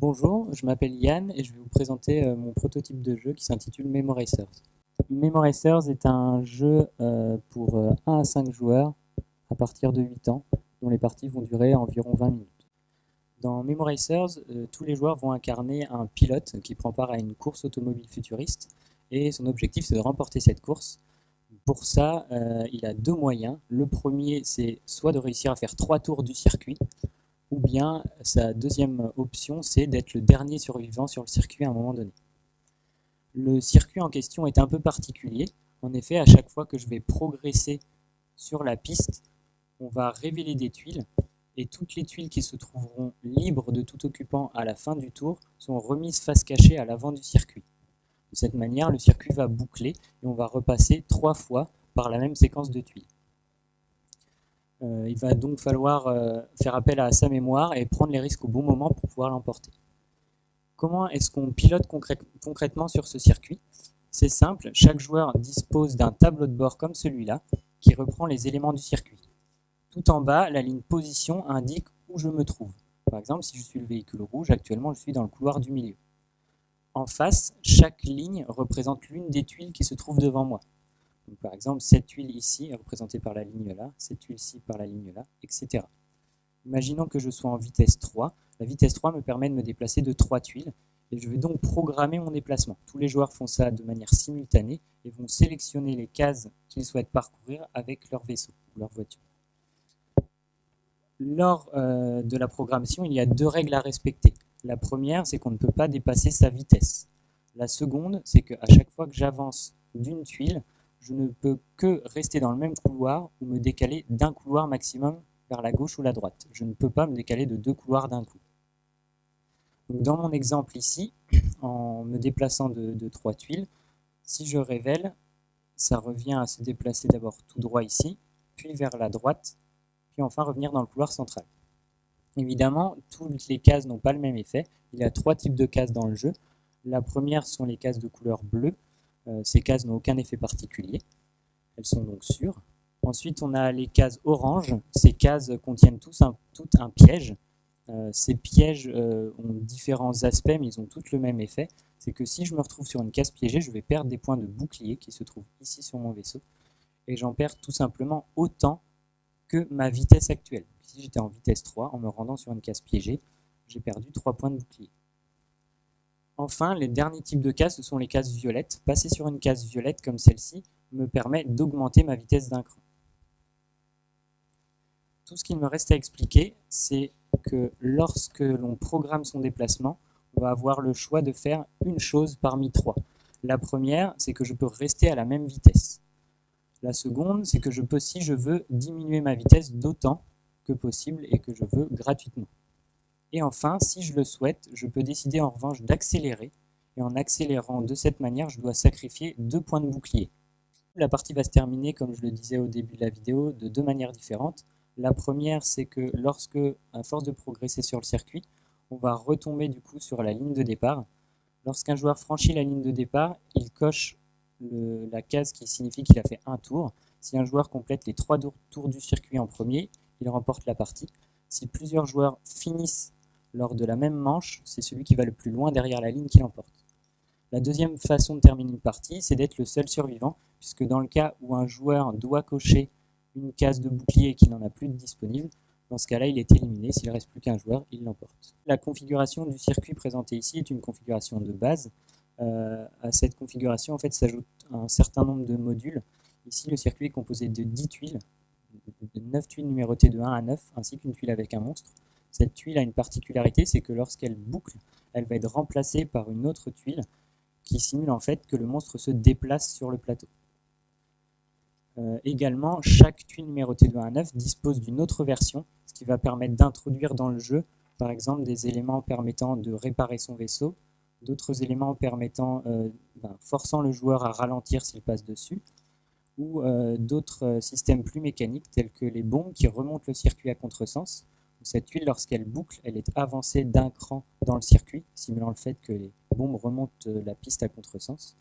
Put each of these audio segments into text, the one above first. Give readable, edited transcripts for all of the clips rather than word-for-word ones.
Bonjour, je m'appelle Yann et je vais vous présenter mon prototype de jeu qui s'intitule Memoracers. Memoracers est un jeu pour 1 à 5 joueurs à partir de 8 ans, dont les parties vont durer environ 20 minutes. Dans Memoracers, tous les joueurs vont incarner un pilote qui prend part à une course automobile futuriste et son objectif c'est de remporter cette course. Pour ça, il a deux moyens. Le premier, c'est soit de réussir à faire 3 tours du circuit, ou bien sa deuxième option, c'est d'être le dernier survivant sur le circuit à un moment donné. Le circuit en question est un peu particulier. En effet, à chaque fois que je vais progresser sur la piste, on va révéler des tuiles, et toutes les tuiles qui se trouveront libres de tout occupant à la fin du tour sont remises face cachée à l'avant du circuit. De cette manière, le circuit va boucler et on va repasser 3 fois par la même séquence de tuiles. Il va donc falloir faire appel à sa mémoire et prendre les risques au bon moment pour pouvoir l'emporter. Comment est-ce qu'on pilote concrètement sur ce circuit? C'est simple, chaque joueur dispose d'un tableau de bord comme celui-là qui reprend les éléments du circuit. Tout en bas, la ligne position indique où je me trouve. Par exemple, si je suis le véhicule rouge, actuellement je suis dans le couloir du milieu. En face, chaque ligne représente l'une des tuiles qui se trouvent devant moi. Donc, par exemple, cette tuile ici est représentée par la ligne là, cette tuile-ci par la ligne là, etc. Imaginons que je sois en vitesse 3. La vitesse 3 me permet de me déplacer de 3 tuiles et je vais donc programmer mon déplacement. Tous les joueurs font ça de manière simultanée et vont sélectionner les cases qu'ils souhaitent parcourir avec leur vaisseau ou leur voiture. Lors de la programmation, il y a 2 règles à respecter. La première, c'est qu'on ne peut pas dépasser sa vitesse. La seconde, c'est qu'à chaque fois que j'avance d'une tuile, je ne peux que rester dans le même couloir ou me décaler d'un couloir maximum vers la gauche ou la droite. Je ne peux pas me décaler de 2 couloirs d'un coup. Donc dans mon exemple ici, en me déplaçant de 3 tuiles, si je révèle, ça revient à se déplacer d'abord tout droit ici, puis vers la droite, puis enfin revenir dans le couloir central. Évidemment, toutes les cases n'ont pas le même effet. Il y a 3 types de cases dans le jeu. La première sont les cases de couleur bleue. Ces cases n'ont aucun effet particulier. Elles sont donc sûres. Ensuite, on a les cases orange. Ces cases contiennent tout un piège. Ces pièges ont différents aspects, mais ils ont tous le même effet. C'est que si je me retrouve sur une case piégée, je vais perdre des points de bouclier qui se trouvent ici sur mon vaisseau. Et j'en perds tout simplement autant que ma vitesse actuelle. Si j'étais en vitesse 3, en me rendant sur une case piégée, j'ai perdu 3 points de bouclier. Enfin, les derniers types de cases, ce sont les cases violettes. Passer sur une case violette comme celle-ci me permet d'augmenter ma vitesse d'un cran. Tout ce qu'il me reste à expliquer, c'est que lorsque l'on programme son déplacement, on va avoir le choix de faire une chose parmi 3. La première, c'est que je peux rester à la même vitesse. La seconde, c'est que je peux, si je veux, diminuer ma vitesse d'autant que possible et que je veux gratuitement. Et enfin, si je le souhaite, je peux décider en revanche d'accélérer. Et en accélérant de cette manière, je dois sacrifier 2 points de bouclier. La partie va se terminer, comme je le disais au début de la vidéo, de 2 manières différentes. La première, c'est que lorsque, à force de progresser sur le circuit, on va retomber du coup sur la ligne de départ. Lorsqu'un joueur franchit la ligne de départ, il coche la case qui signifie qu'il a fait un tour. Si un joueur complète les 3 tours du circuit en premier, il remporte la partie. Si plusieurs joueurs finissent lors de la même manche, c'est celui qui va le plus loin derrière la ligne qui l'emporte. La deuxième façon de terminer une partie, c'est d'être le seul survivant, puisque dans le cas où un joueur doit cocher une case de bouclier et qu'il n'en a plus de disponible, dans ce cas-là, il est éliminé. S'il ne reste plus qu'un joueur, il l'emporte. La configuration du circuit présentée ici est une configuration de base. À cette configuration, en fait, s'ajoute un certain nombre de modules. Ici, le circuit est composé de 10 tuiles, de 9 tuiles numérotées de 1 à 9, ainsi qu'une tuile avec un monstre. Cette tuile a une particularité, c'est que lorsqu'elle boucle, elle va être remplacée par une autre tuile qui simule en fait que le monstre se déplace sur le plateau. Également, chaque tuile numérotée de 1 à 9 dispose d'une autre version, ce qui va permettre d'introduire dans le jeu, par exemple, des éléments permettant de réparer son vaisseau, d'autres éléments permettant, forçant le joueur à ralentir s'il passe dessus, ou d'autres systèmes plus mécaniques tels que les bombes qui remontent le circuit à contresens. Cette tuile, lorsqu'elle boucle, elle est avancée d'un cran dans le circuit, simulant le fait que les bombes remontent la piste à contresens.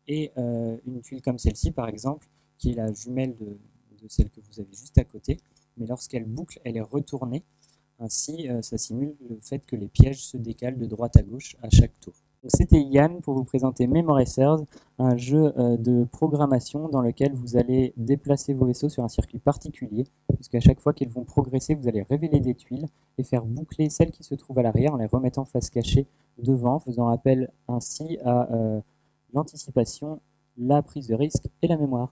Et une tuile comme celle-ci, par exemple, qui est la jumelle de celle que vous avez juste à côté, mais lorsqu'elle boucle, elle est retournée, Ainsi, ça simule le fait que les pièges se décalent de droite à gauche à chaque tour. C'était Yann pour vous présenter Memoracers, un jeu de programmation dans lequel vous allez déplacer vos vaisseaux sur un circuit particulier, puisqu'à chaque fois qu'ils vont progresser, vous allez révéler des tuiles et faire boucler celles qui se trouvent à l'arrière en les remettant face cachée devant, faisant appel ainsi à l'anticipation, la prise de risque et la mémoire.